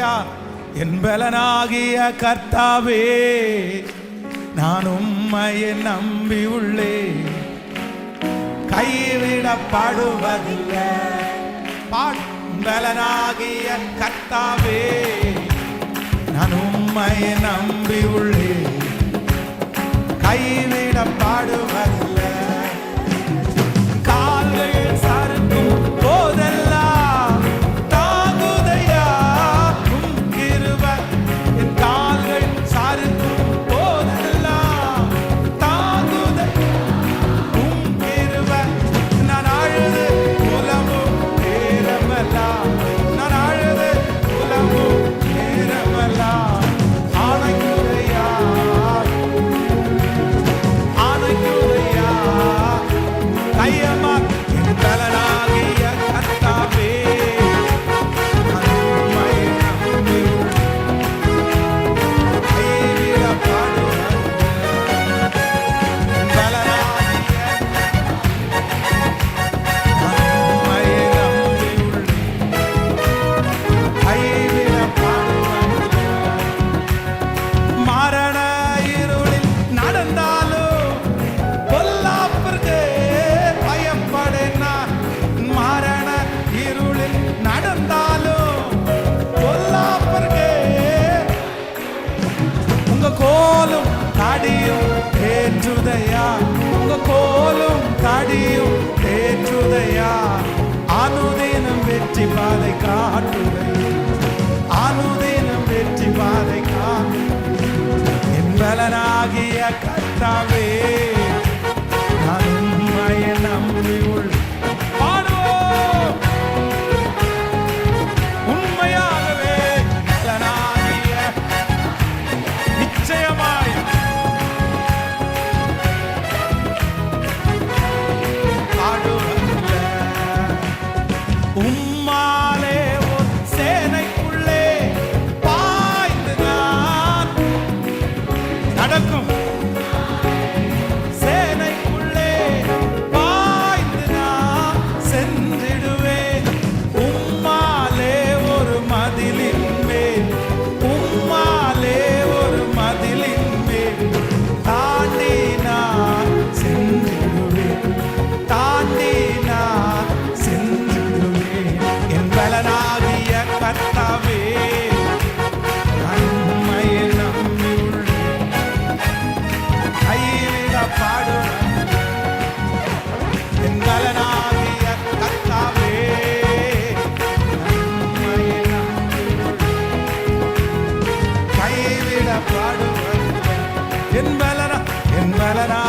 அல்லேலூயா. என் பலனாகிய கர்த்தாவே, நான் உம்மையை நம்பி உள்ளே, கைவிடப்படுவதில்லை. பலனாகிய கர்த்தாவே, நான் உம்மையை நம்பி உள்ளே, கைவிடப்படுவதில்லை. கால்கள் சறுக்கும் போதெல்லாம் தாங்குதையா உம் கிருபை. என் கால்கள் சறுக்கும் போதெல்லாம் தாங்குதையா உம் கிருபை. நான் அழுது புலம்பும் நேரமெல்லாம், நான் அழுது புலம்பும் நேரமெல்லாம் ஆணைக்குதையா ஆணைக்குதையா கையமா. என் பலனாகிய கர்த்தாவே, நான் உம்மையை நம்பி கைவிடப்படுவதில்லை. என் பலனாகிய நான் உம்மையை நம்பி கைவிடப்படுவதில்லை. மரண இருளில் நடந்தாலும் பொல்லாப்பிற்கு பயப்படேன் நான். மரண இருளில் நடந்தாலும் பொல்லாப்பிற்கு உங்க கோலும் தடியும் தேற்றுதையா, உங்க கோலும் தடியும் தேற்றுதையா. அனுதினம் வெற்றி பாதை காட்டுதையா, அனுதினம் வெற்றி பாதை காட்டு. என் பலனாகிய கர்த்தாவே, நான் உம்மையை நம்பி பாடுவோம். உண்மையாகவே பலனாகிய நிச்சயமாய் பாடுவதில்லை. உம்மாலே ஒரு சேனைக்குள்ளே பாய்ந்து நான் நடக்கும். சேனைக்குள்ளே பாய்ந்து நான் சென்றிடுவேன். உம்மாலே ஒரு மதிலின் மேல், உம்மாலே ஒரு மதிலின் மேல் தாண்டி நான் சென்றிடுவேன், தாண்டி நான் சென்றிடுவேன். என் பலனாகிய கர்த்தாவே, நான் உம்மையை நம்பி உள்ளேன், கைவிடப்படுவதில்லை. என் பலனாகிய கர்த்தாவே, நான் உம்மையை நம்பி உள்ளேன், கைவிடப்படுவதில்லை. என் பலனா